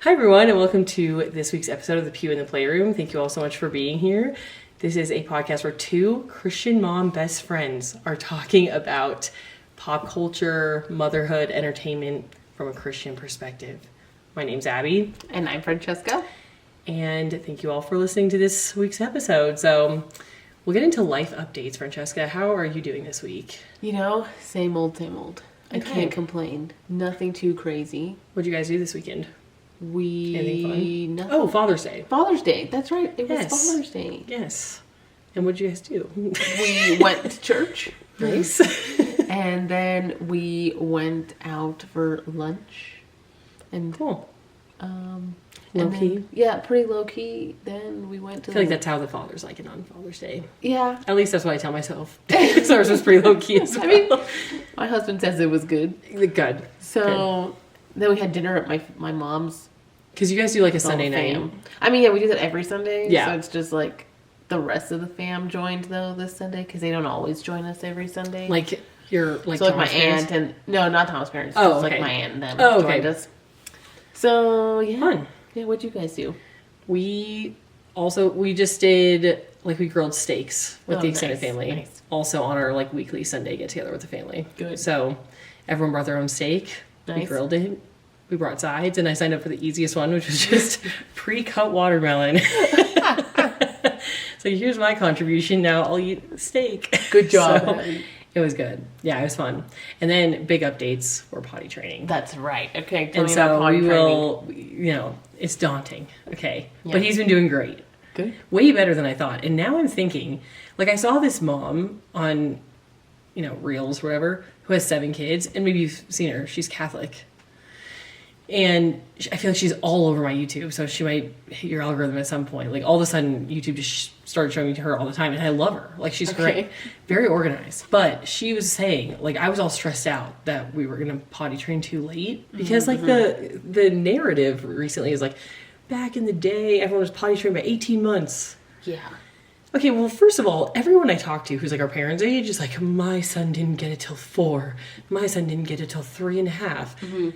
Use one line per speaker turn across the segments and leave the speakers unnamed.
Hi everyone, and welcome to this week's episode of The Pew in the Playroom. Thank you all so much for being here. This is a podcast where two Christian mom best friends are talking about pop culture, motherhood, entertainment from a Christian perspective. My name's Abby.
And I'm Francesca.
And thank you all for listening to this week's episode. So we'll get into life updates. Francesca, how are you doing this week?
You know, same old, same old. I
Okay.
can't complain. Nothing too crazy.
What'd you guys do this weekend? Anything fun?
Nothing.
Oh, Father's Day.
Father's Day. That's right. It was
Yes.
Father's Day.
Yes. And what'd you guys do?
We went to church.
Nice.
And then we went out for lunch. And
Cool.
and
Low
then-
key.
Yeah, pretty low key. Then we went to
I feel like that's how the fathers like it on Father's Day.
Yeah.
At least that's what I tell myself. So ours was pretty low key as well.
I mean, my husband says it was good.
Good.
So then we had dinner at my mom's.
Because you guys do like a
The whole
Sunday night.
fam. I mean, yeah, we do that every Sunday.
Yeah.
So it's just like the rest of the fam joined though this Sunday because they don't always join us every Sunday.
Like your
so like my
Thomas parents?
aunt and no, not Tom's parents.
Oh,
just
okay.
like my aunt and them
Oh, okay.
joined us. So yeah,
Fun.
yeah. What'd you guys do?
We just did like we grilled steaks with
Oh,
the extended
nice,
family.
nice.
Also on our like weekly Sunday get together with the family.
Good.
So everyone brought their own steak. We
Nice.
grilled it. We brought sides, and I signed up for the easiest one, which was just pre-cut watermelon. So here's my contribution. Now I'll eat steak.
Good job,
So,
Abby.
it was good. Yeah, it was fun. And then big updates for potty training.
That's right. Okay, tell
And
me about
so
potty
we
training.
will, it's daunting. Okay.
Yeah.
But he's been doing great.
Good.
Way better than I thought. And now I'm thinking, like I saw this mom on, Reels or whatever, who has 7 kids, and maybe you've seen her. She's Catholic. And I feel like she's all over my YouTube, so she might hit your algorithm at some point. Like all of a sudden, YouTube just started showing me to her all the time, and I love her. Like she's
Okay.
great, very organized. But she was saying, like I was all stressed out that we were gonna potty train too late because like the narrative recently is like, back in the day, everyone was potty trained by 18 months.
Yeah.
Okay, well, first of all, everyone I talk to who's like our parents' age is like, my son didn't get it till 4. My son didn't get it till 3.5.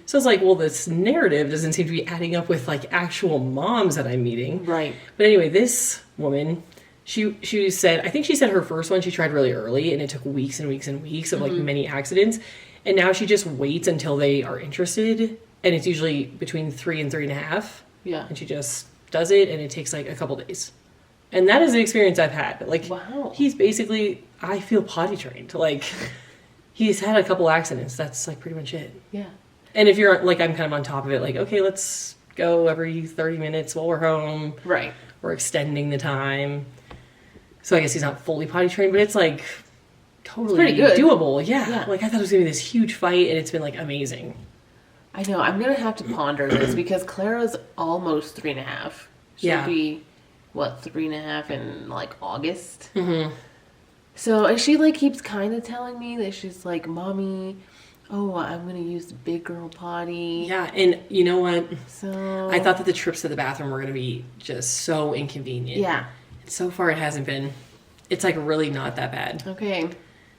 So it's like, well, this narrative doesn't seem to be adding up with like actual moms that I'm meeting.
Right.
But anyway, this woman, she said, I think she said her first one she tried really early, and it took weeks and weeks and weeks of like many accidents. And now she just waits until they are interested, and it's usually between 3 and 3.5.
Yeah.
And she just does it, and it takes like a couple days. And that is an experience I've had. Like,
Wow.
he's basically, I feel potty trained. Like, he's had a couple accidents. That's like pretty much it.
Yeah.
And if you're like, I'm kind of on top of it, like, okay, let's go every 30 minutes while we're home.
Right.
We're extending the time. So I guess he's not fully potty trained, but it's like totally
pretty good.
doable. Yeah.
Yeah.
Like, I thought it was going to be this huge fight, and it's been like amazing.
I know. I'm gonna have to ponder this because Clara's almost 3.5. She'll
Yeah.
be 3.5 in like August. Mm-hmm. So and she like keeps kind of telling me that she's like, "Mommy, oh, I'm gonna use the big girl potty."
Yeah. And you know what?
So
I thought that the trips to the bathroom were going to be just so inconvenient.
yeah.
So far, it hasn't been. It's like really not that bad.
Okay.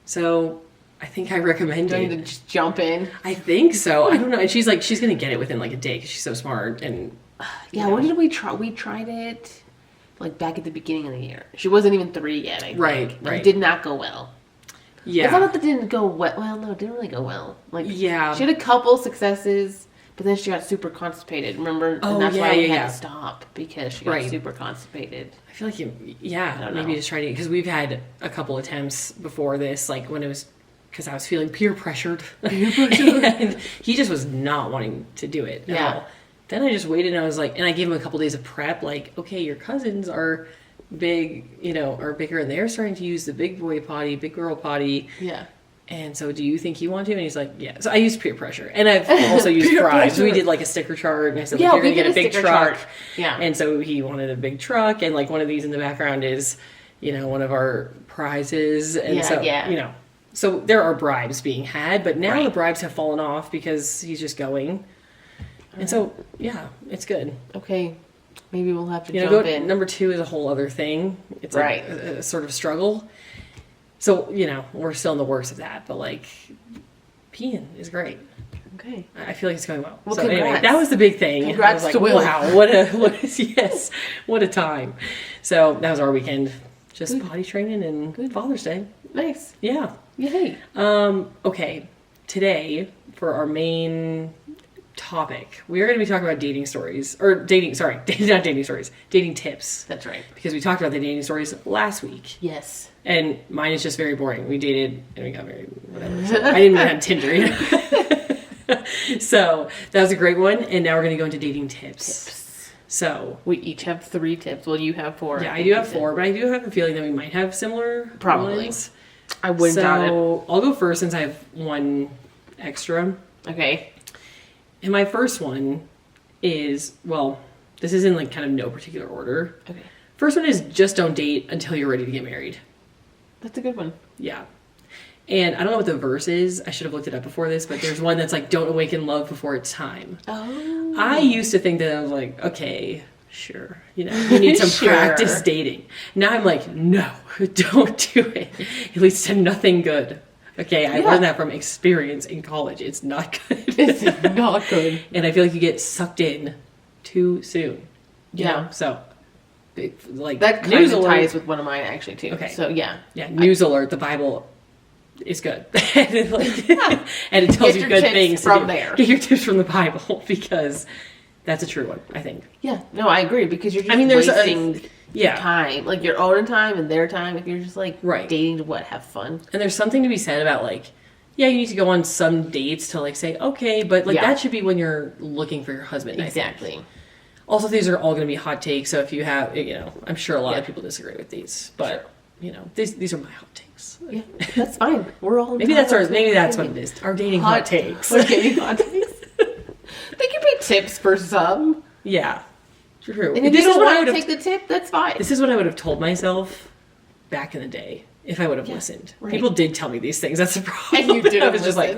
So I think I recommend
Do I need to
it.
just jump in?
I think so. I don't know. And she's like, she's gonna get it within like a day because she's so smart. And
Yeah. When did we try? We tried it like back at the beginning of the year. She wasn't even 3 yet. I think.
Right,
And
right.
It did not go well.
yeah,
It's not that it didn't go well. Well, no, it didn't really go well. Like,
Yeah.
she had a couple successes, but then she got super constipated. Remember?
Oh,
and that's
yeah,
why we
yeah,
had
yeah.
to stop because she got
Right.
super constipated.
I feel like
I don't
maybe
know.
just try to because we've had a couple attempts before this, like when it was because I was feeling peer pressured. And he just was not wanting to do it at
Yeah.
all. Then I just waited and I was like, and I gave him a couple days of prep, like, okay, your cousins are big, are bigger, and they're starting to use the big boy potty, big girl potty.
Yeah.
And so, do you think you want to? And he's like, yeah. So I used peer pressure, and I've also used
Peer
pride. So we
pressure.
did like a sticker chart, and I said,
Yeah,
like, you're
we
gonna get
did
a
a
big
sticker
truck.
chart. Yeah.
And so he wanted a big truck, and like one of these in the background is, one of our prizes, and
Yeah,
so
yeah.
So there are bribes being had, but now
Right.
the bribes have fallen off because he's just going. And so, yeah, it's good.
Okay. Maybe we'll have to
Go
jump in.
number 2 is a whole other thing. It's like
Right.
a sort of struggle. So, we're still in the works of that, but like peeing is great.
Okay.
I feel like it's going well.
Well,
so anyway,
congrats.
that was the big thing.
Congrats
I was like,
to Will.
wow, what a time. So that was our weekend. Just potty training and Father's Day.
Nice.
Yeah.
Yay.
Okay. Today, for our main topic, we are going to be talking about dating stories. Or not dating stories. Dating tips.
That's right.
Because we talked about the dating stories last week.
Yes.
And mine is just very boring. We dated and we got married. Whatever. So I didn't even have Tinder. You know? So that was a great one. And now we're going to go into dating tips. So
we each have 3 tips. Well, you have 4.
Yeah, I do have 4, but I do have a feeling that we might have similar
Probably.
ones.
I wouldn't doubt it.
So I'll go first since I have one extra.
Okay.
And my first one is, well, this is in like kind of no particular order.
Okay.
First one is just don't date until you're ready to get married.
That's a good one.
Yeah. And I don't know what the verse is. I should have looked it up before this, but there's one that's like, don't awaken love before it's time.
Oh.
I used to think that I was like, okay, sure. You know, you need some
Sure.
practice dating. Now I'm like, no, don't do it. It leads to nothing good. Okay, I learned that from experience in college. It's not good.
It's not good.
And I feel like you get sucked in too soon. You
Yeah.
know? So, like,
That kind
news
of
alert.
ties with one of mine, actually, too.
Okay.
So, yeah.
Yeah, news alert. The Bible is good. and it tells
Get
you
your
good
tips
things to
from
do.
there.
Get your tips from the Bible because that's a true one, I think.
Yeah. No, I agree, because you're just
there's
wasting
yeah.
time. Like, your own time and their time. If you're just, like,
Right.
dating to, have fun.
And there's something to be said about, like, yeah, you need to go on some dates to, like, say, okay, but, like, that should be when you're looking for your husband,
Exactly.
I think. Also, these are all going to be hot takes, so if you have, you know, I'm sure a lot of people disagree with these, but, you know, these are my hot takes.
Yeah, that's fine. We're all
maybe that's what it is. Our dating hot takes.
We're dating hot takes. They could be tips for some.
Yeah, true.
And if you don't want to take the tip, that's fine.
This is what I would have told myself back in the day if I would have listened.
Right.
People did tell me these things. That's the problem.
And you didn't
I was just like,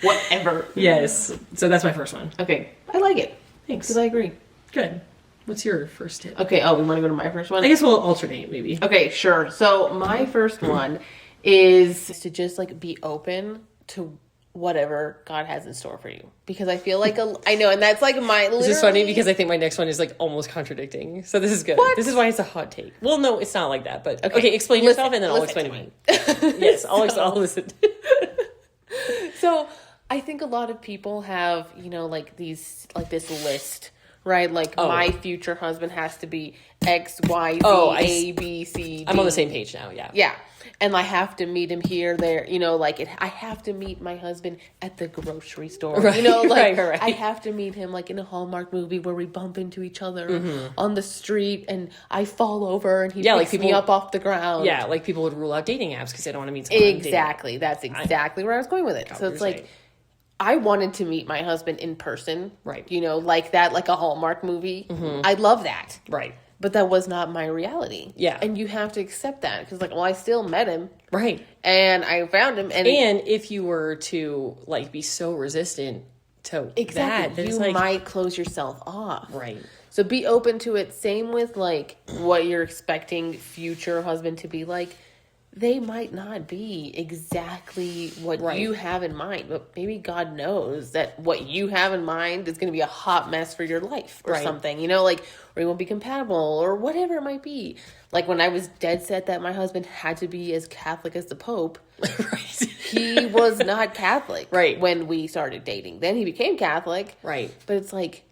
whatever.
yes. So that's my first one.
Okay, I like it.
Thanks.
Because I agree.
Good. What's your first tip?
Okay, we want to go to my first one?
I guess we'll alternate, maybe.
Okay, sure. So my first one is to just, like, be open to whatever God has in store for you. Because I feel like, I know, and that's, like, my,
This is funny because I think my next one is, like, almost contradicting. So this is good.
What?
This is why it's a hot take. Well, no, it's not like that, but... Okay, explain yourself and then I'll explain mine. Yes, I'll listen.
So I think a lot of people have, you know, like, this list, right? Like, my future husband has to be X, Y, Z, A, B, C, D.
I'm on the same page now, yeah.
Yeah. And I have to meet him here, there, you know, like, I have to meet my husband at the grocery store.
Right,
you know, like,
right.
I have to meet him, like, in a Hallmark movie where we bump into each other on the street and I fall over and he picks me up off the ground.
Yeah, like people would rule out dating apps because they don't want to meet someone.
Exactly. That's exactly where I was going with it. So it's like, I wanted to meet my husband in person.
Right.
You know, like that, like a Hallmark movie. I love that.
Right.
But that was not my reality.
Yeah.
And you have to accept that. Because, like, well, I still met him.
Right.
And I found him. And
if you were to, like, be so resistant to that, then
you
it's like,
might close yourself off.
right.
So be open to it. Same with, like, what you're expecting future husband to be like. They might not be exactly what you have in mind, but maybe God knows that what you have in mind is going to be a hot mess for your life or something, you know, like, or you won't be compatible or whatever it might be. Like, when I was dead set that my husband had to be as Catholic as the Pope, he was not Catholic when we started dating. Then he became Catholic. Right. But it's like,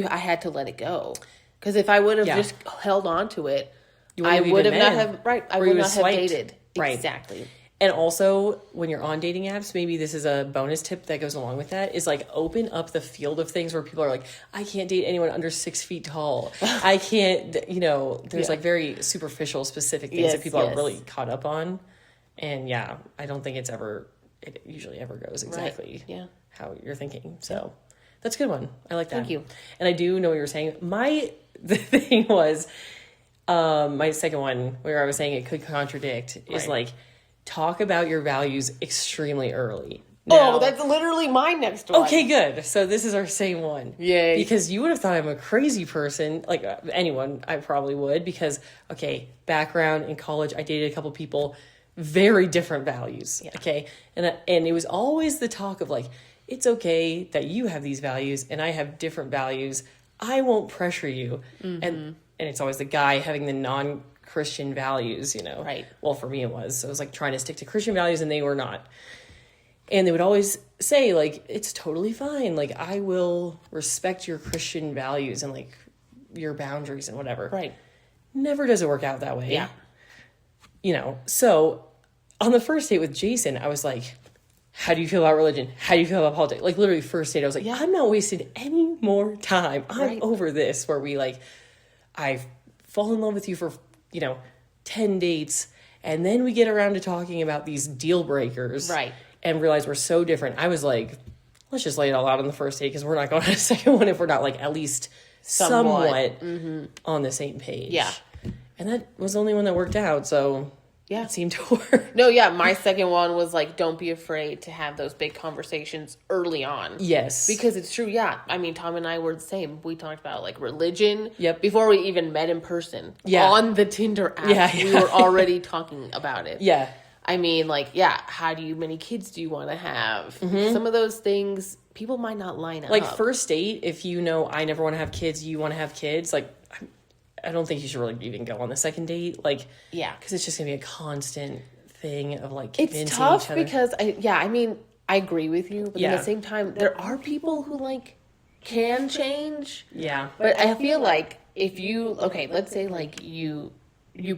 I had to let it go. Because if I would have just held on to it, I would have not have I would not have dated.
Right.
Exactly.
And also, when you're on dating apps, maybe this is a bonus tip that goes along with that, is like open up the field of things where people are like, I can't date anyone under 6 feet tall. I can't, you know, there's like very superficial, specific things that people are really caught up on. And yeah, I don't think it usually ever goes exactly how you're thinking. So that's a good one. I like that.
Thank you.
And I do know what you were saying. The thing was, my second one, where I was saying it could contradict, is like, talk about your values extremely early.
Now, that's literally my next one.
Okay, good. So this is our same one.
Yay.
Because you would have thought I'm a crazy person. Like, anyone, I probably would. Because, okay, background in college, I dated a couple people very different values.
Yeah.
Okay. And it was always the talk of like, it's okay that you have these values and I have different values. I won't pressure you. And it's always the guy having the non-Christian values, you know.
Right.
Well, for me it was. So it was like trying to stick to Christian values and they were not. And they would always say like, it's totally fine. Like, I will respect your Christian values and like your boundaries and whatever.
Right.
Never does it work out that way.
Yeah.
You know, so on the first date with Jason, I was like, how do you feel about religion? How do you feel about politics? Like, literally, first date, I was like, I'm not wasting any more time. I'm over this, where we, like, I fall in love with you for, 10 dates, and then we get around to talking about these deal breakers.
Right.
And realize we're so different. I was like, let's just lay it all out on the first date, because we're not going on a second one if we're not, like, at least somewhat on the same page.
Yeah.
And that was the only one that worked out, so it seemed to work.
No, yeah, my second one was like, don't be afraid to have those big conversations early on.
Yes.
Because it's true, yeah. I mean, Tom and I were the same. We talked about like religion.
Yep.
Before we even met in person.
Yeah.
On the Tinder app, we were already talking about it.
Yeah.
I mean, like, many kids do you want to have? Some of those things, people might not line up.
Like, first date, if you know I never want to have kids, you want to have kids, like, I don't think you should really even go on the second date. Like, because it's just going to be a constant thing of, like, convincing
it's tough
each other.
because, I agree with you. But at the same time, there are people who, like, can change.
Yeah.
But I feel like if you, let's say, like, you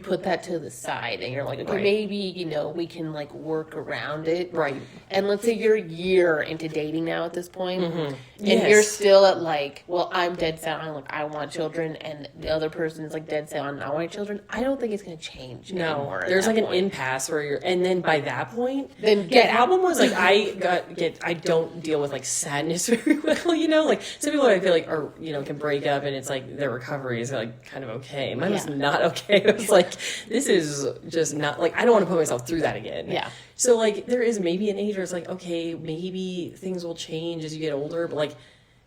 put that to the side and you're like, okay, maybe, we can like work around it.
Right.
And let's say you're a year into dating now at this point, and you're still at like, well, I'm dead set on like, I want children, and the other person is like dead set on I want children. I don't think it's going to change anymore.
There's like an impasse where you're, and then by that point,
then
the problem was like, I don't deal with like sadness very well, like some people I feel like are, can break up and it's like their recovery is like kind of okay. Mine was not okay. It was like, this is just not like, I don't want to put myself through that again.
Yeah.
So like there is maybe an age where it's like, okay, maybe things will change as you get older. But like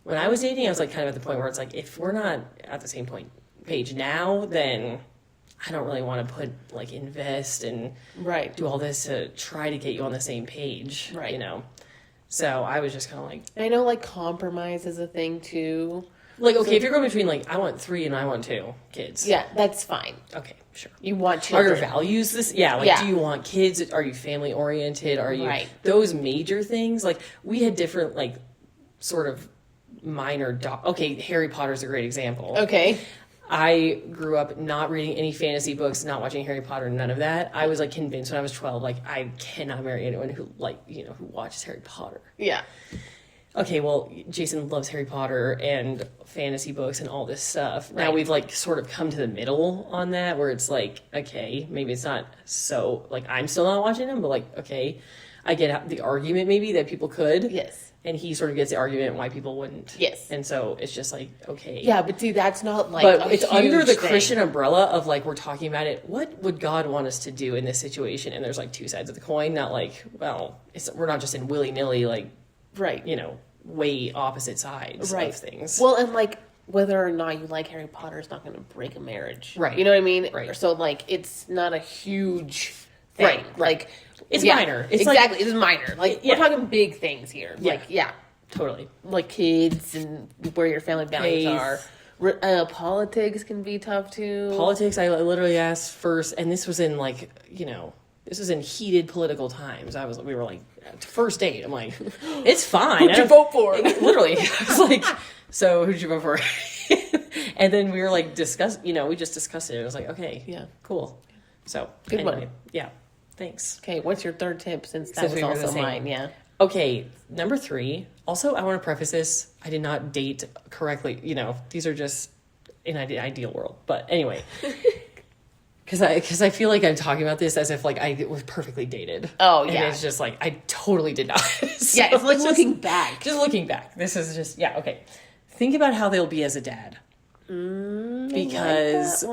when I was dating, I was like kind of at the point where it's like, if we're not at the same page now, then I don't really want to invest and do all this to try to get you on the same page.
Right.
So I was just kind of like,
I know like compromise is a thing too.
Like, okay, if you're going between, like, I want 3 and I want 2 kids.
Yeah, that's fine.
Okay, sure.
You want children.
Are your values this? Yeah, like, do you want kids? Are you family-oriented? Are you... Those major things, like, we had different, like, sort of minor... Okay, Harry Potter's a great example.
Okay.
I grew up not reading any fantasy books, not watching Harry Potter, none of that. I was, like, convinced when I was 12, like, I cannot marry anyone who, like, who watches Harry Potter.
Yeah.
Okay, well, Jason loves Harry Potter and fantasy books and all this stuff. Now we've, like, sort of come to the middle on that, where it's like, okay, maybe it's not so, like, I'm still not watching them, but, like, okay, I get the argument maybe that people could.
Yes.
And he sort of gets the argument why people wouldn't.
Yes.
And so it's just like, okay.
Yeah, but see, that's not, like,
but it's under the
thing.
Christian umbrella of, like, we're talking about it. What would God want us to do in this situation? And there's, like, 2 sides of the coin, not like, well, we're not just in willy-nilly, like, way opposite sides of things.
Well, and like whether or not you like Harry Potter is not going to break a marriage,
right?
You know what I mean?
Right.
So like it's not a huge thing.
Right.
Like
it's minor. It's
exactly.
Like,
it's minor. Like we're talking big things here. Like
totally.
Like kids and where your family values are. Politics can be tough too.
Politics, I literally asked first, and this was in like this was in heated political times. We were like, first date. I'm like, it's fine.
Who'd you vote for?
Literally. I was like, so who'd you vote for? And then we were like, we just discussed it. I was like, okay, cool. So,
good one.
Yeah, thanks.
Okay, what's your third tip since that was also mine? Yeah.
Okay, number 3. Also, I want to preface this. I did not date correctly. These are just in an ideal world. But anyway. Because I feel like I'm talking about this as if, like, I was perfectly dated.
Oh, yeah.
And it's just, like, I totally did not. So
it's like looking back.
Just looking back. This is just, okay. Think about how they'll be as a dad. Because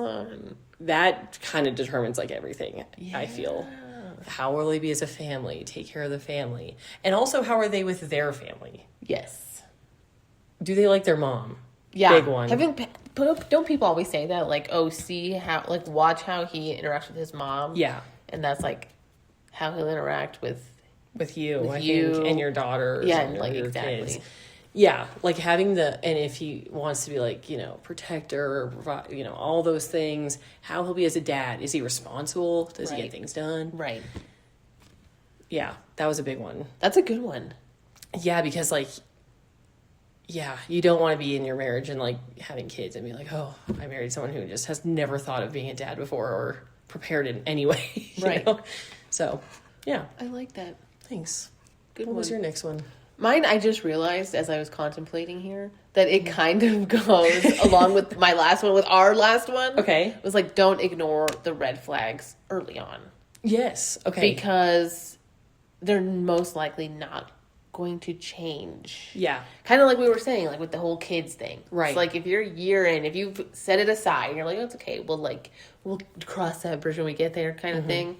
that kind of determines, like, everything, I feel. How will they be as a family? Take care of the family. And also, how are they with their family?
Yes.
Do they like their mom?
Yeah.
Big one.
Don't people always say that? Like, oh, see how, like, watch how he interacts with his mom.
Yeah.
And that's like how he'll interact with
you, I think, and your daughters,
yeah,
and
like
your
exactly.
kids. Yeah, like having and if he wants to be like, protector, or provide, all those things, how he'll be as a dad. Is he responsible? Does he get things done?
Right.
Yeah, that was a big one.
That's a good one.
Yeah, because you don't want to be in your marriage and like having kids and be like, oh, I married someone who just has never thought of being a dad before or prepared in any way.
Right.
So, yeah.
I like that.
Thanks.
Good
What
one.
was your next one?
Mine, I just realized as I was contemplating here that it kind of goes along with my last one, with our last one.
Okay.
It was like, don't ignore the red flags early on.
Yes. Okay.
Because they're most likely not going to change.
Yeah.
Kind of like we were saying, like with the whole kids thing.
Right.
It's like if you're a year in, if you've set it aside, and you're like, oh, it's okay. We'll cross that bridge when we get there kind of thing.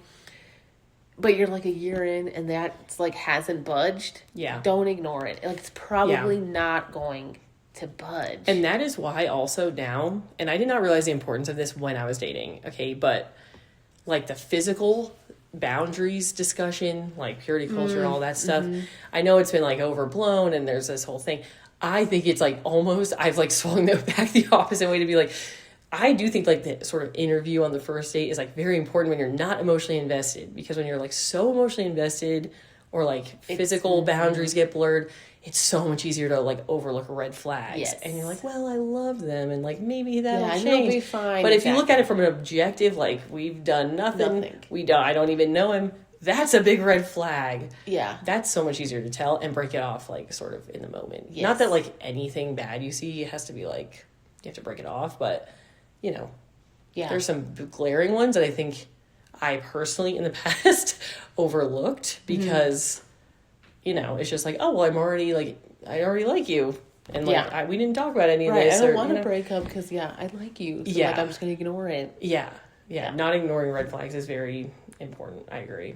But you're like a year in and that's like hasn't budged.
Yeah.
Don't ignore it. Like it's probably not going to budge.
And that is why also now, and I did not realize the importance of this when I was dating, okay, but like the physical boundaries discussion, like purity culture and all that stuff, I know it's been like overblown and there's this whole thing. I think it's like almost, I've like swung it back the opposite way to be like, I do think like the sort of interview on the first date is like very important when you're not emotionally invested, because when you're like so emotionally invested or like physical boundaries get blurred, it's so much easier to like overlook red flags.
Yes.
And you're like, well, I love them and like maybe that'll change.
He'll be fine.
But if you look at it from an objective, like we've done nothing. I don't even know him. That's a big red flag.
Yeah.
That's so much easier to tell and break it off like sort of in the moment.
Yes.
Not that like anything bad you see has to be like, you have to break it off, but there's some glaring ones that I think I personally in the past overlooked because, it's just like, oh, well, I already like you. And like, we didn't talk about any of this.
I don't want to break up because, I like you. So like, I'm just going to ignore it.
Yeah. Not ignoring red flags is very important. I agree.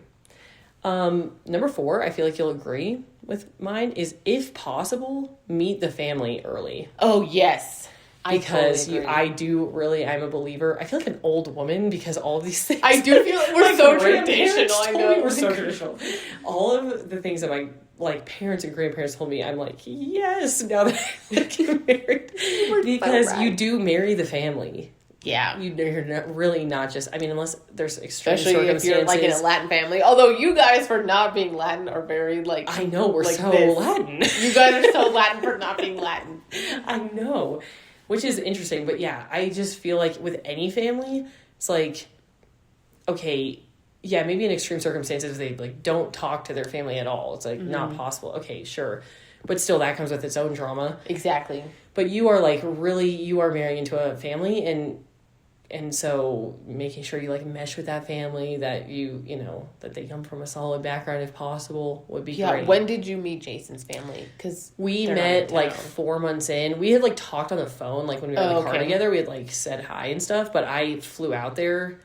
Number 4, I feel like you'll agree with mine, is if possible, meet the family early.
Oh, yes.
Because I'm a believer. I feel like an old woman because all of these things.
I do feel like we're so traditional. I know.
We're so traditional. All of the things that my parents and grandparents told me, I'm like, yes, now that I get married. Because you do marry the family.
Yeah.
You're really not just, unless there's extreme
especially
circumstances.
if you're like in a Latin family. Although you guys, for not being Latin, are very
I know, we're
like
so Latin.
You guys are so Latin for not being Latin.
I know. Which is interesting, but yeah, I just feel like with any family, it's like, okay, yeah, maybe in extreme circumstances, they don't talk to their family at all. It's not possible. Okay, sure. But still, that comes with its own drama.
Exactly.
But you are you are marrying into a family, and so making sure you mesh with that family, that that they come from a solid background if possible would be great.
When did you meet Jason's family? Because
we met 4 months in. We had talked on the phone when we were in the car together. We had said hi and stuff, but I flew out there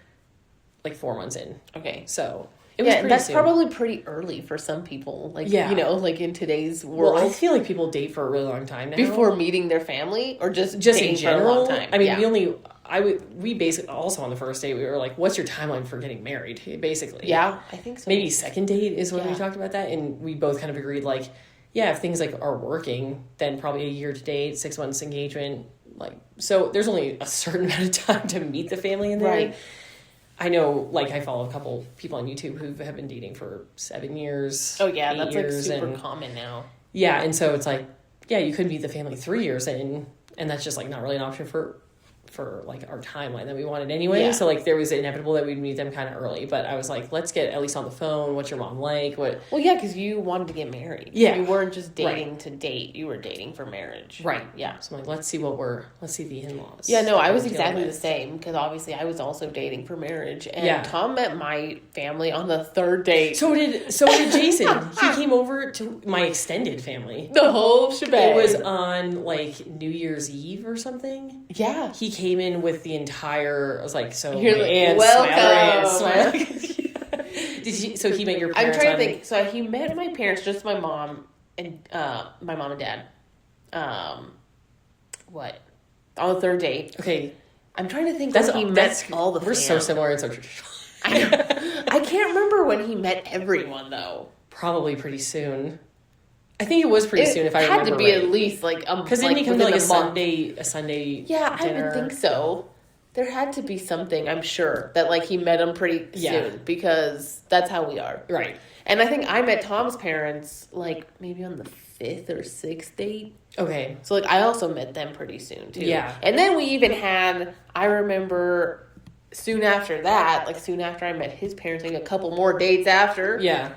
4 months in.
Okay,
so it was pretty
that's
soon.
Probably pretty early for some people. In today's world.
Well, I feel like people date for a really long time now
before meeting their family, or just
in general.
For a long time.
We basically also on the first date we were like, what's your timeline for getting married? Basically.
Yeah, I think so.
Maybe second date is when we talked about that, and we both kind of agreed if things are working, then probably a year to date, 6 months engagement. So there's only a certain amount of time to meet the family in there.
Right.
I know, I follow a couple people on YouTube who have been dating for 7 years.
Oh yeah,
8
that's
years,
super common now.
Yeah, and so it's you could meet the family 3 years in, and that's just not really an option for our timeline that we wanted anyway.
Yeah.
So there was inevitable that we'd meet them kind of early, but I was like, let's get at least on the phone. What's your mom like? Well,
yeah, because you wanted to get married.
Yeah.
You weren't just dating to date. You were dating for marriage.
Right.
Yeah.
So I'm let's see the in-laws.
Yeah, no, I was exactly the same, because obviously I was also dating for marriage, and Tom met my family on the 3rd date.
So did Jason. He came over to my extended family.
The whole shebang.
It was on New Year's Eve or something.
Yeah.
He came in with the entire. I was like, so
you're
welcome. So he met your parents?
I'm trying to think. So he met my parents, just my mom and dad. What? On the 3rd date.
Okay.
I'm trying to think. He met all the.
We're so similar and so traditional.
I I can't remember when he met everyone, though.
Probably pretty soon. I think it was pretty soon, if I remember right.
It had to be at least, like,
because then he comes to, like, a Sunday
Yeah,
dinner.
I would think so. There had to be something, I'm sure, that, like, he met him pretty soon, because that's how we are.
Right.
And I think I met Tom's parents, like, maybe on the 5th or 6th date.
Okay.
So, like, I also met them pretty soon, too.
Yeah.
And then we even had, I remember, soon after that, like, soon after I met his parents, like, a couple more dates after.
Yeah.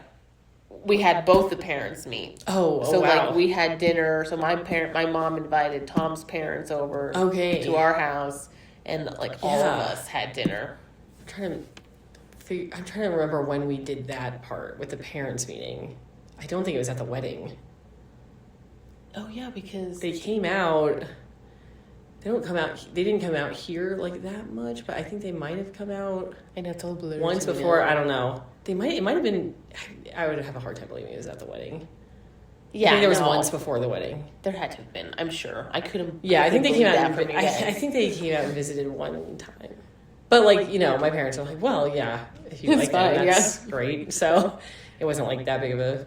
We had both the parents meet.
So
wow. Like, we had dinner. So my mom invited Tom's parents over to our house, and like all of us had dinner.
I'm trying to remember when we did that part with the parents meeting. I don't think it was at the wedding.
Oh yeah, because
they came out. They didn't come out here like that much, but I think they might have come out.
I know, it's all blurry.
Once before, I don't know. It might have been. I would have a hard time believing it was at the wedding. Yeah, I think there was once before the wedding.
There had to have been. I'm sure. I couldn't.
Yeah, I think they came out. I think they came out and visited one time. But like, my parents were like, "Well, yeah, if you like that, that's great." So it wasn't like that big of a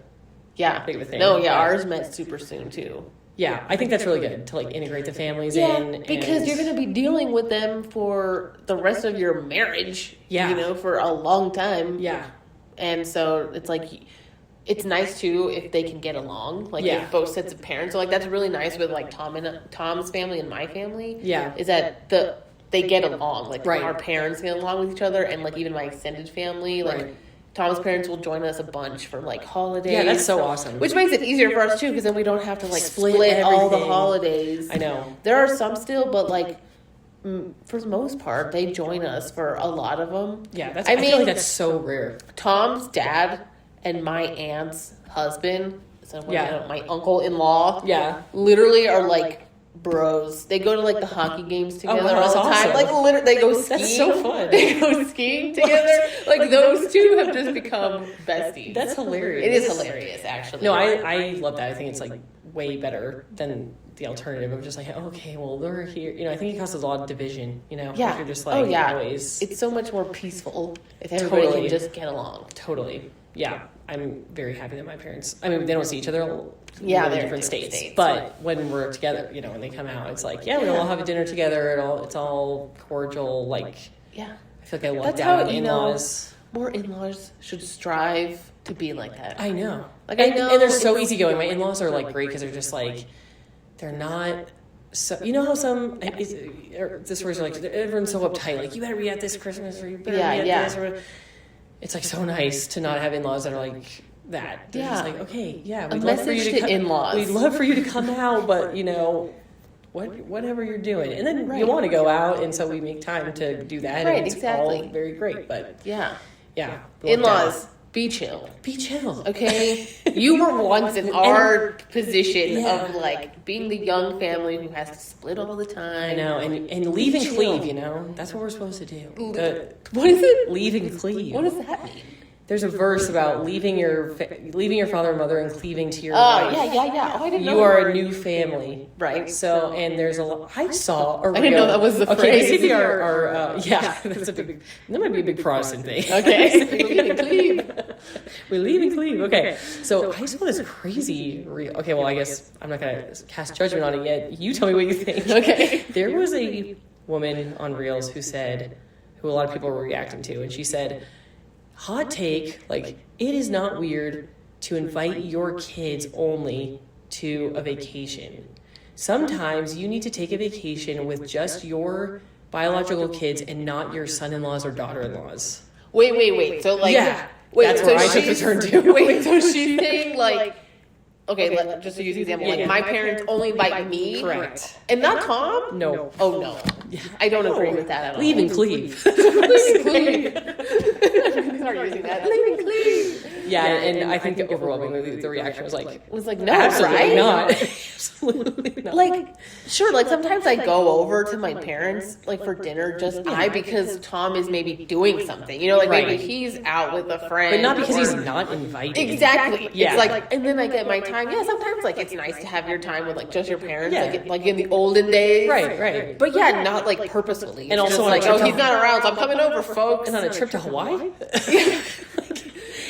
big of a thing.
No, yeah, ours met super soon too.
Yeah, I think that's really good to like integrate the families in.
Because you're going to be dealing with them for the rest of your marriage. Yeah, for a long time.
Yeah.
And so it's like, it's nice too if they can get along, like if both sets of parents. So like that's really nice with like Tom's family and my family. Yeah, is that they get along, like our parents get along with each other, and like even my extended family, like Tom's parents will join us a bunch for like holidays.
Yeah, that's so awesome.
Which makes it easier for us too, because then we don't have to like split all the holidays.
I know
there are some still, but like. For the most part, they join us for a lot of them.
Yeah, I feel like that's so rare.
Tom's dad and my aunt's husband, my uncle-in-law, literally are like bros. They go to like the hockey games together all the time. Like literally, they go skiing.
That's so fun.
They go skiing together. Like those two have just become besties.
That's hilarious.
It is hilarious, actually.
No, I love that. I think it's like way better than the alternative of just like, okay, well, they're here. I think it causes a lot of division, if you're just like, always.
It's so much more peaceful if everybody can just get along.
Totally. Yeah. I'm very happy that my parents, they don't see each other.
Yeah,
they're in different states. But when we're together, when they come out, it's like, we'll all have a dinner together. It's all cordial. Like, I feel like I lucked out on in-laws.
More in-laws should strive to be like that.
I know. Like, I know. And they're so easygoing. My in-laws are like great because they're just like, they're not so, how some this words are like, everyone's so uptight, like, you better be at this Christmas or you better be at this, or it's like so nice to not have in-laws that are like that. They're just like, okay, we'd love for you to
in-laws.
We'd love for you to come out, but whatever you're doing, and then you want to go out, and so we make time to do that.
Right,
and it's all very great, but
in-laws. Be chill.
Be chill.
Okay? You were once in our position of, like, being the young family who has to split all the time.
I know. And leave and cleave, That's what we're supposed to do.
What is it?
Leave and cleave.
What does that mean?
There's a verse about leaving your father and mother and cleaving to your wife.
Yeah. Oh, I didn't know.
You are a new family.
Right.
So, and there's I saw a real...
I didn't know that was the phrase.
Okay, maybe that's that might be a big Protestant thing.
Okay. We leave and cleave.
We leave and cleave. Okay. So I saw this crazy reel. Okay, well, I guess I'm not going to cast judgment on it yet. You tell me what you think.
Okay.
There was a woman on Reels who a lot of people were reacting to, and she said, hot take, like, it is not weird to invite your kids only to a vacation. Sometimes you need to take a vacation with just your biological kids and not your son-in-laws or daughter-in-laws.
Wait. So, like...
Yeah. That's where I took the turn to.
Wait, so she's saying, like... Okay, just to use the example, like, my parents only invite me.
Correct.
And not Tom?
No.
Oh, no. I don't agree with that at all.
Leave and cleave.
Leave and cleave. Start using that. Leave and cleave.
Yeah, and I think overwhelmingly the reaction was like,
no,
absolutely
right?
not. Absolutely not.
Like, sure, like, sometimes I go over to my parents, like, for dinner because Tom is maybe doing something. Maybe he's out with a friend.
But not because he's not invited.
Exactly.
Yeah.
It's like, and then I get my time. Yeah, sometimes like it's nice to have your time with like just your parents, like in the olden days.
Right.
But yeah, not like purposefully.
And also
like, oh, he's not around, so I'm coming over, folks.
And on a trip to Hawaii?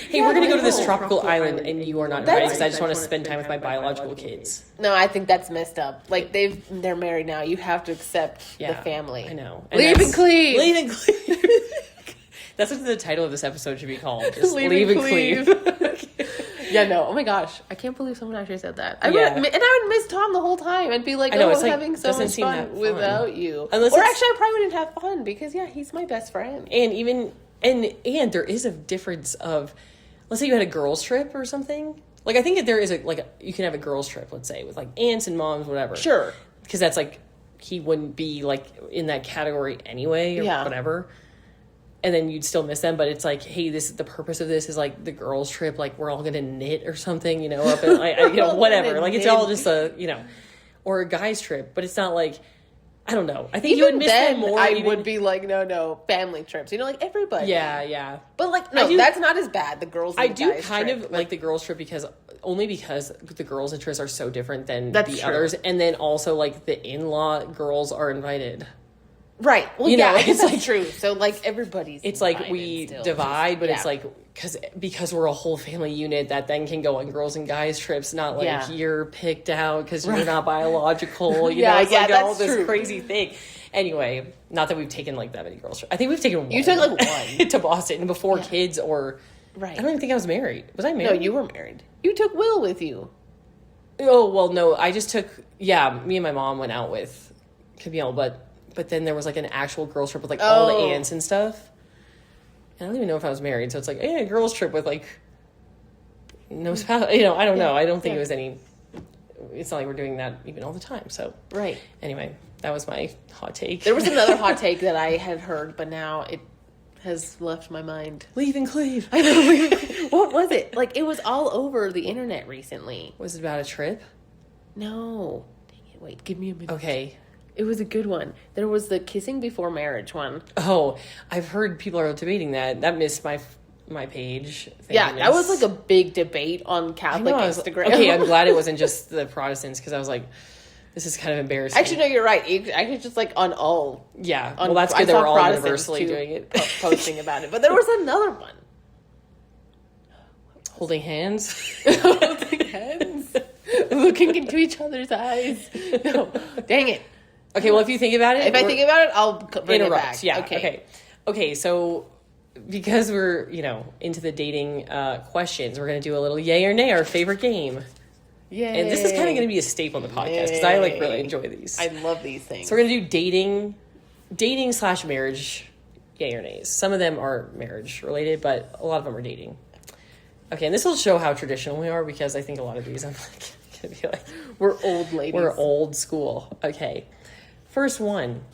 Hey, we're going to go to this tropical island, and you are not invited because I just want to spend time with my biological kids.
No, I think that's messed up. Like, they're married now. You have to accept the family.
I know.
Leave and cleave.
Leave and cleave. That's what the title of this episode should be called. Just leave and cleave.
Yeah, no. Oh my gosh. I can't believe someone actually said that. And I would miss Tom the whole time and be like, I'm having so much fun without you. Or actually, I probably wouldn't have fun because, he's my best friend.
And and there is a difference of, let's say you had a girls' trip or something. Like, I think that there is you can have a girls' trip, let's say, with like aunts and moms, whatever.
Sure.
Because that's like, he wouldn't be like in that category anyway or whatever. And then you'd still miss them, but it's like, hey, the purpose of this is like the girls' trip, like we're all gonna knit or something, up in whatever. Like it's all just or a guy's trip, but it's not like, I don't know. I think you would miss them more.
I would be like, no, family trips. Like everybody.
Yeah.
But like, no, that's not as bad. The girls. And
I do kind of like the girls' trip because the girls' interests are so different than the others, and then also like the in-law girls are invited.
Right. Well, it's like true. So like everybody's.
It's like we divide, but it's like because we're a whole family unit that then can go on girls and guys trips, not like you're picked out because you're not biological. It's like all this crazy thing. Anyway, not that we've taken like that many girls trips. I think we've taken one.
You took like one
to Boston before kids or. Right. I don't even think I was married. Was I married?
No, you were married. You took Will with you.
Oh well, no. I just took. Yeah, me and my mom went out with Camille, But then there was like an actual girls trip with like all the aunts and stuff. And I don't even know if I was married, so it's like, a girls trip with like no spouse. I don't know. I don't think it was any. It's not like we're doing that even all the time. So Anyway, that was my hot take.
There was another hot take that I had heard, but now it has left my mind.
Leave and cleave.
I know. What was it? Like it was all over the internet recently.
Was it about a trip?
No. Dang it! Wait, give me a minute.
Okay.
It was a good one. There was the kissing before marriage one.
Oh, I've heard people are debating that. That missed my page.
Yeah, that was like a big debate on Catholic Instagram.
Okay, I'm glad it wasn't just the Protestants because I was like, this is kind of embarrassing.
Actually, no, you're right. Actually, just like on all.
Yeah, well, that's good. They were all universally doing it,
posting about it. But there was another one.
Holding hands.
Holding hands. Looking into each other's eyes. No, dang it.
Okay, well, if you think about it...
If I think about it, I'll bring
interrupt.
It back.
Yeah, okay, so because we're, into the dating questions, we're going to do a little yay or nay, our favorite game.
Yay.
And this is kind of going to be a staple in the podcast because I, really enjoy these.
I love these things.
So we're going to do dating/marriage, yay or nays. Some of them are marriage related, but a lot of them are dating. Okay, and this will show how traditional we are because I think a lot of these I'm like going to be like...
We're old ladies.
We're old school. Okay. First one,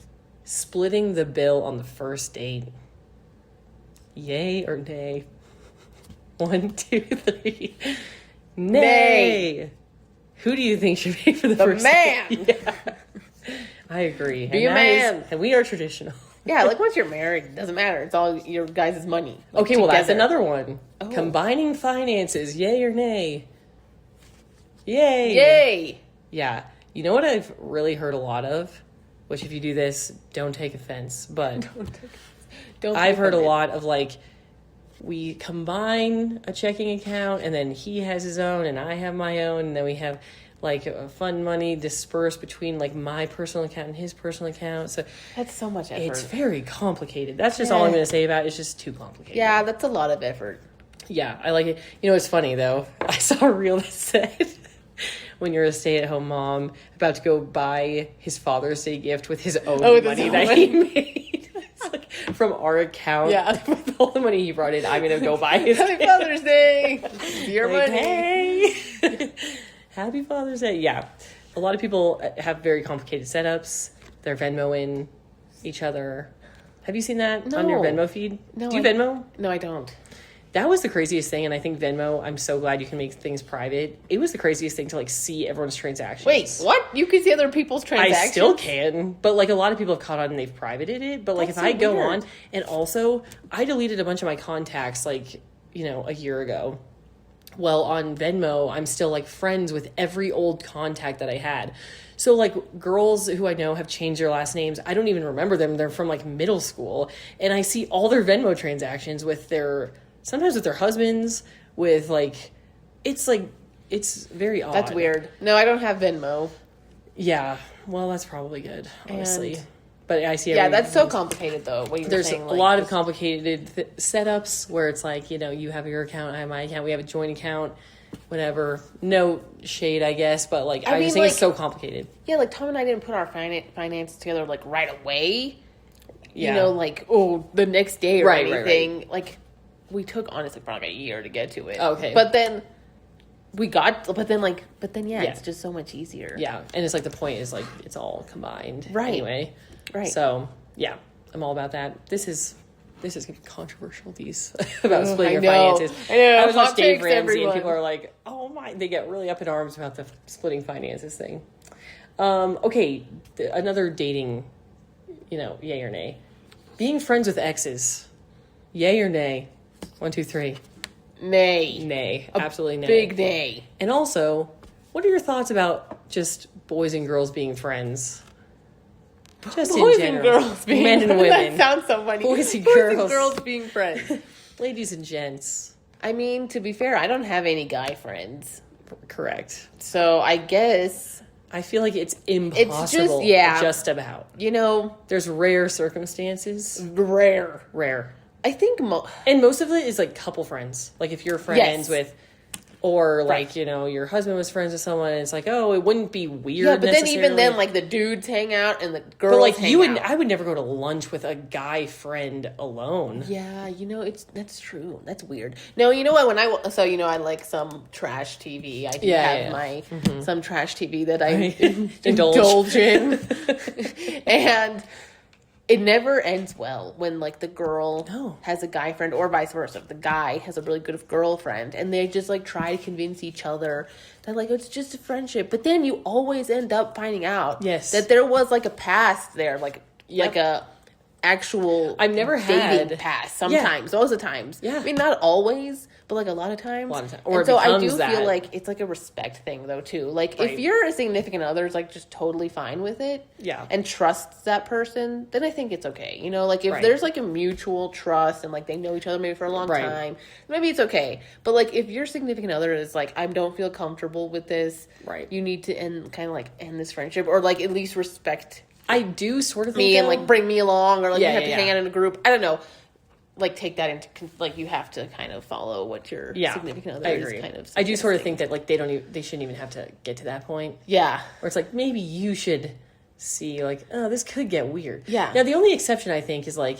splitting the bill on the first date. Yay or nay? 1, 2, 3. Nay. Who do you think should pay for the first
man.
date? Yeah. I agree.
Be a man.
And we are traditional.
Yeah, like once you're married, it doesn't matter. It's all your guys' money.
Okay, well, that's another one. Oh. Combining finances. Yay or nay? Yay.
Yay.
Yeah. You know what I've really heard a lot of? Which, if you do this, don't take offense. But I've heard a lot of like, we combine a checking account, and then he has his own, and I have my own, and then we have like fund money dispersed between like my personal account and his personal account. So
that's so much effort.
It's very complicated. That's just all I'm going to say about it. It's just too complicated.
Yeah, that's a lot of effort.
Yeah, I like it. It's funny though. I saw a reel that said, when you're a stay-at-home mom about to go buy his Father's Day gift with his own money that he made. It's like from our account.
Yeah.
With all the money he brought in, I'm going to go buy his
Happy Father's Day. Your money.
Hey. Happy Father's Day. Yeah. A lot of people have very complicated setups. They're Venmoing each other. Have you seen that on your Venmo feed?
No.
Do you Venmo?
No, I don't.
That was the craziest thing, and I think Venmo, I'm so glad you can make things private. It was the craziest thing to, like, see everyone's transactions.
Wait, what? You can see other people's transactions?
I still can, but, like, a lot of people have caught on and they've privated it. But, like, if I go on, and also, I deleted a bunch of my contacts, like, a year ago Well, on Venmo, I'm still like friends with every old contact that I had. So like girls who I know have changed their last names, I don't even remember them. They're from like middle school, and I see all their Venmo transactions with sometimes with their husbands, with like, it's very odd.
That's weird. No, I don't have Venmo.
Yeah, well, that's probably good, honestly. But I see.
Yeah, that's so complicated though. What you were saying,
a lot of complicated setups where it's like, you have your account, I have my account, we have a joint account, whatever. No shade, I guess, but like I just think it's so complicated.
Yeah, like Tom and I didn't put our finances together like right away.
Yeah.
Like the next day or anything.
Right.
Like we took honestly for like a year to get to it.
Okay,
but then it's just so much easier.
Yeah, and it's like the point is like it's all combined,
right?
Anyway,
right.
So yeah, I'm all about that. This is gonna be controversial. These about splitting your finances.
I know.
I was watching Dave Ramsey, and people are like, "Oh my!" They get really up in arms about the splitting finances thing. Okay, another dating, yay or nay. Being friends with exes, yay or nay? 1, 2, 3. Nay. Absolutely nay.
Big nay.
And also, what are your thoughts about just boys and girls being friends? Just
boys
in general.
And girls being
men and women.
That sounds so funny.
Boys and girls
being friends.
Ladies and gents.
I mean, to be fair, I don't have any guy friends.
Correct.
So I guess
I feel like it's impossible. Just about. There's rare circumstances. Rare.
I think
and most of it is like couple friends. Like if you're friends with, or like your husband was friends with someone, and it's like, oh, it wouldn't be weird.
Yeah, but then even then, like the dudes hang out and the girls.
But like
hang out.
I would never go to lunch with a guy friend alone.
Yeah, that's true. That's weird. No, you know what? I like some trash TV. I have my some trash TV that I indulge in, and it never ends well when like the girl has a guy friend or vice versa. The guy has a really good girlfriend and they just like try to convince each other that like it's just a friendship. But then you always end up finding out that there was like a past there, like a actual
I've never
dating past sometimes, most of the times. Yeah. I mean not always, but like a lot of times.
Or
so I do feel like it's like a respect thing though too. Like if you're a significant other is like just totally fine with it and trusts that person, then I think it's okay. Like if there's like a mutual trust and like they know each other maybe for a long time, maybe it's okay. But like if your significant other is like, I don't feel comfortable with this, you need to end this friendship or like at least respect
I do sort of think
me and like bring me along or like you have to hang out in a group. I don't know. Like take that into like you have to kind of follow what your significant other is kind of.
I do sort of think that like they shouldn't even have to get to that point. Yeah, where it's like maybe you should see like, oh, this could get weird. Yeah. Now the only exception I think is like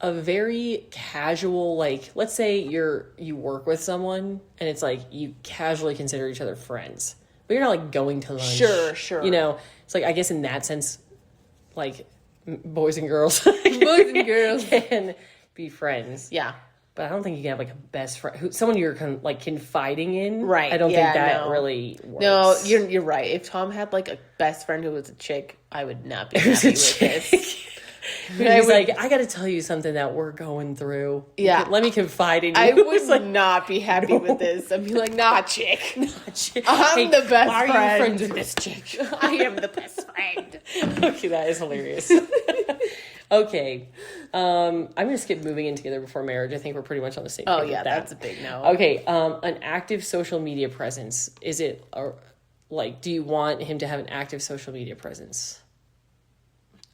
a very casual, like let's say you work with someone and it's like you casually consider each other friends, but you're not like going to lunch. Sure. It's like I guess in that sense, like boys and girls can be friends. Yeah. But I don't think you can have like a best friend, someone you're confiding in. Right. I don't think that really works.
No, you're right. If Tom had like a best friend who was a chick, I would not be happy with this.
He's like, I got to tell you something that we're going through. Yeah. Let me confide in you.
I would not be happy with this. I'd be like, nah, chick. I'm the best friend.
Why are you friends with this chick?
I am the best friend.
Okay, that is hilarious. Okay. I'm going to skip moving in together before marriage. I think we're pretty much on the same page.
Oh, yeah, that's a big no.
Okay. An active social media presence. Is it, do you want him to have an active social media presence?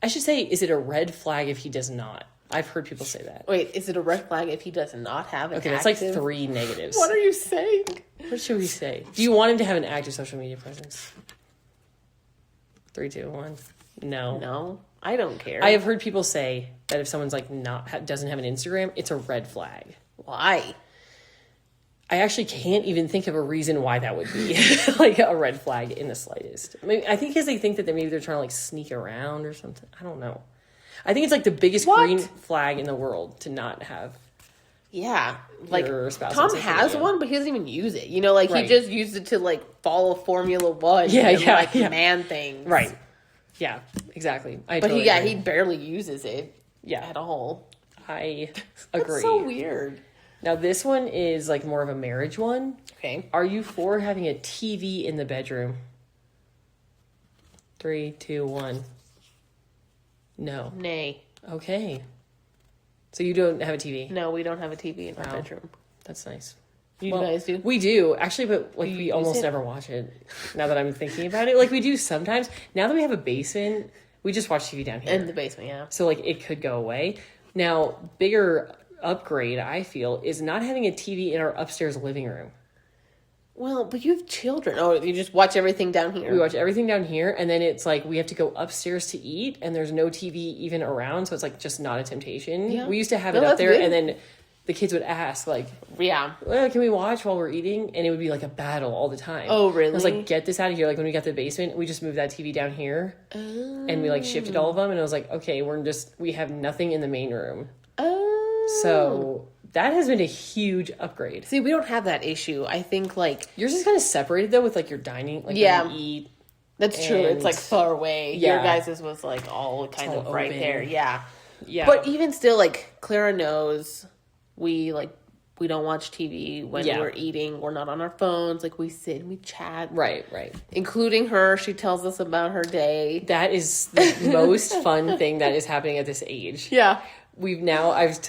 I should say, is it a red flag if he does not? I've heard people say that.
Wait, is it a red flag if he does not have an active?
Okay, that's like 3 negatives.
What are you saying?
What should we say? Do you want him to have an active social media presence? 3, 2, 1. No.
No, I don't care.
I have heard people say that if someone's like doesn't have an Instagram, it's a red flag.
Why?
I actually can't even think of a reason why that would be like a red flag in the slightest. I mean, I think because they think that maybe they're trying to like sneak around or something. I don't know. I think it's like the biggest green flag in the world to not have.
Yeah, like Tom has one, but he doesn't even use it. He just used it to like follow Formula One. Man things.
Right. Yeah, exactly.
He barely uses it. Yeah, at all.
I agree.
That's so weird.
Now, this one is like more of a marriage one.
Okay.
Are you for having a TV in the bedroom? 3, 2, 1. No.
Nay.
Okay. So you don't have a TV?
No, we don't have a TV in our bedroom.
That's nice.
You guys do?
We do, actually, but like we almost never watch it. Now that I'm thinking about it, like we do sometimes. Now that we have a basement, we just watch TV down here.
In the basement, yeah.
So like it could go away. Now, bigger upgrade, I feel, is not having a TV in our upstairs living room.
Well, but you have children. Oh, you just watch everything down here.
We watch everything down here, and then it's like we have to go upstairs to eat, and there's no TV even around, so it's like just not a temptation. Yeah. We used to have it up there, good. And then the kids would ask, like,
yeah,
well, can we watch while we're eating? And it would be like a battle all the time.
Oh, really?
I was like, get this out of here. Like when we got the basement, we just moved that TV down here, and we like shifted all of them, and I was like, okay, we have nothing in the main room. Oh. So that has been a huge upgrade.
See, we don't have that issue. I think like
yours is kind of separated though with like your dining, like
yeah,
when you eat.
That's true. It's like far away. Yeah. Your guys's was like all kind of right there. Yeah. Yeah. But even still, like Clara knows we don't watch TV when we're eating. We're not on our phones. Like we sit and we chat.
Right.
Including her. She tells us about her day.
That is the most fun thing that is happening at this age.
Yeah.
I've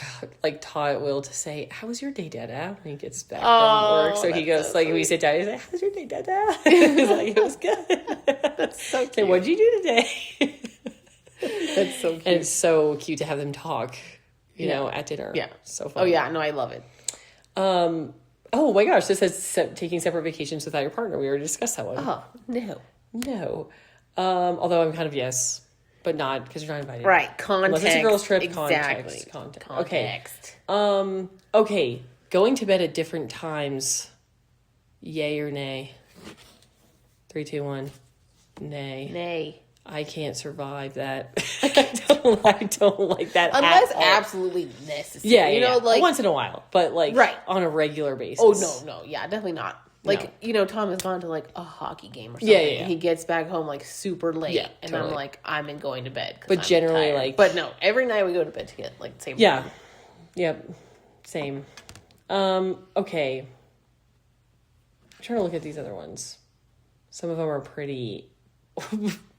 taught Will to say, "How was your day, Dada?" when he gets back from work. So he goes, so like, we sit down, he's like, "How was your day, Dada?" He's like, "It was good."
That's so cute.
And what'd you do today?
That's so cute.
And it's so cute to have them talk, you know, at dinner.
Yeah.
So fun.
Oh, yeah. No, I love it.
Oh, my gosh. This says taking separate vacations without your partner. We already discussed that one.
Oh, no.
Although I'm kind of yes. But not because you're not invited.
Right. Context.
Unless it's a girls' trip.
Exactly.
Context.
Okay.
Okay. Going to bed at different times. Yay or nay? 3, 2, 1.
Nay.
I can't survive that. I don't like that.
Unless absolutely necessary.
Yeah.
You know, like
once in a while, but like on a regular basis.
Oh no. Yeah, definitely not. Like, you know, Tom has gone to like a hockey game or something. Yeah. And he gets back home like super late. Yeah, and totally. I'm like, I'm going to bed.
But I'm generally tired.
Like. But no, every night we go to bed together, like the same
Yeah.
time.
Yep. Same. Okay. I'm trying to look at these other ones. Some of them are pretty.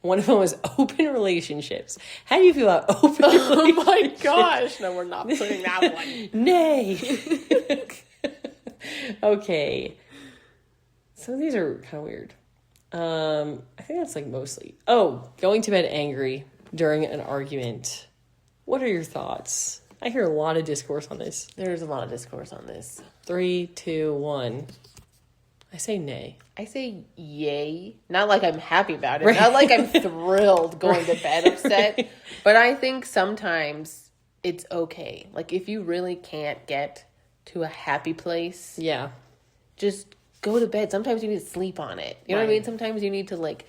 One of them was open relationships. How do you feel about open relationships?
Oh my gosh. No, we're not putting that one.
Nay. Okay. Some of these are kind of weird. I think that's like mostly. Oh, going to bed angry during an argument. What are your thoughts? I hear a lot of discourse on this.
There's a lot of discourse on this.
3, 2, 1. I say nay.
I say yay. Not like I'm happy about it. Right. Not like I'm thrilled going to bed upset. But I think sometimes it's okay. Like if you really can't get to a happy place.
Yeah.
Just go to bed. Sometimes you need to sleep on it. You know what I mean? Sometimes you need to like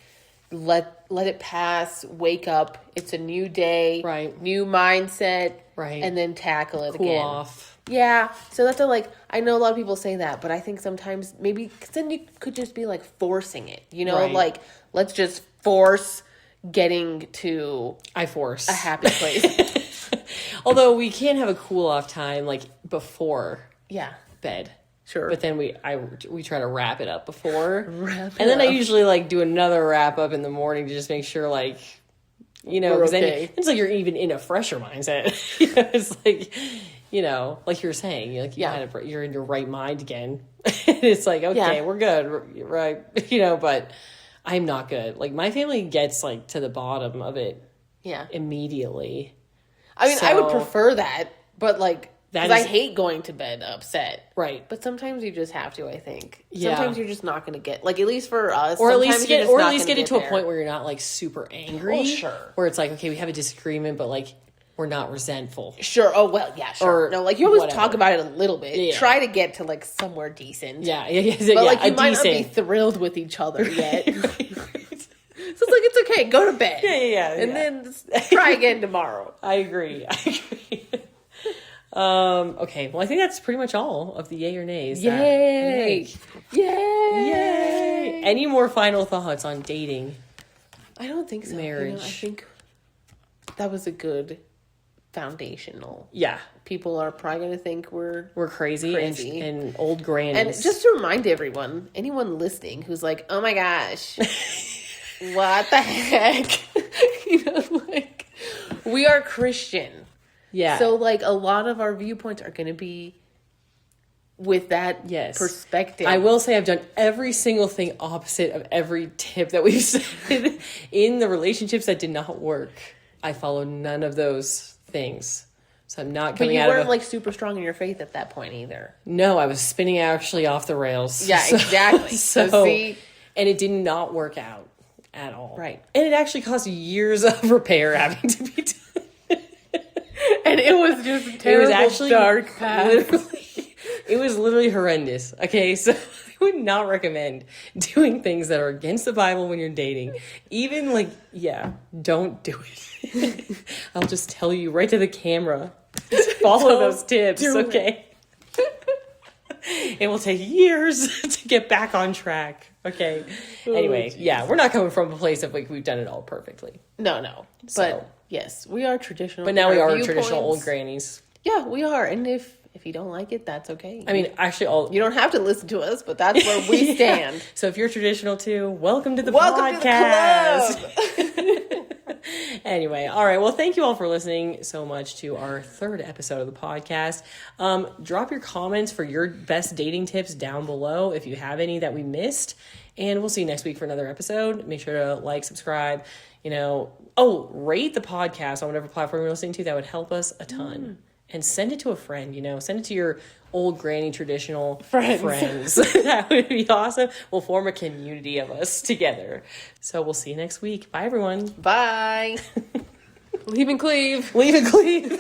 let it pass, wake up. It's a new day.
Right.
New mindset.
Right.
And then tackle it again.
Cool off.
Yeah. So that's I know a lot of people say that, but I think sometimes maybe, cause then you could just be like forcing it, you know, like let's just force getting to
a
happy place.
Although we can have a cool off time like before bed.
Sure.
But then we try to wrap it up before. I usually like do another wrap up in the morning to just make sure like, you know, because then it's like you're even in a fresher mindset. You know, it's like, you know, like you were saying, you're in your right mind again. It's like, okay, we're good, right? You know, but I'm not good. Like my family gets like to the bottom of it, immediately.
I mean, I would prefer that, but like, because I hate going to bed upset.
Right.
But sometimes you just have to, I think. Sometimes you're just not going to get, like, at least for us.
Or at least get it to a point where you're not, like, super angry.
Oh, sure.
Where it's like, okay, we have a disagreement, but, like, we're not resentful.
Sure. Oh, well, yeah, sure. No, like, you always talk about it a little bit. Yeah. Try to get to, like, somewhere decent.
Yeah.
But, like, you might not be thrilled with each other yet. So it's like, it's okay. Go to bed.
Yeah.
And then try again tomorrow.
I agree. Okay, well, I think that's pretty much all of the yay or nays.
Yay!
Any more final thoughts on dating?
I don't think so.
Marriage.
You know, I think that was a good foundational.
Yeah.
People are probably going to think we're
crazy. And old grannies.
And just to remind everyone, anyone listening who's like, oh my gosh, what the heck? Like, we are Christian.
Yeah.
So, like, a lot of our viewpoints are going to be with that perspective.
I will say I've done every single thing opposite of every tip that we've said in the relationships that did not work. I followed none of those things. So I'm not coming out of
But you weren't, like, super strong in your faith at that point either.
No, I was spinning actually off the rails.
Yeah, exactly. So see...
And it did not work out at all.
Right.
And it actually cost years of repair having to be done.
And it was just a terrible, dark path.
It was literally horrendous. Okay, so I would not recommend doing things that are against the Bible when you're dating. Even like, don't do it. I'll just tell you right to the camera. Just follow those tips, okay? It will take years to get back on track. Okay. Anyway, we're not coming from a place of like we've done it all perfectly.
No. But yes, we are traditional.
But now we are traditional old grannies.
Yeah, we are. And if you don't like it, that's okay.
I mean, actually,
you don't have to listen to us, but that's where we stand.
So if you're traditional too, welcome to the podcast.
To the club.
Anyway, all right. Well, thank you all for listening so much to our third episode of the podcast. Drop your comments for your best dating tips down below if you have any that we missed. And we'll see you next week for another episode. Make sure to like, subscribe, rate the podcast on whatever platform you're listening to. That would help us a ton. And send it to a friend, send it to your old granny traditional friends. That would be awesome. We'll form a community of us together. So we'll see you next week. Bye, everyone.
Bye. Leave and cleave.
Leave and cleave.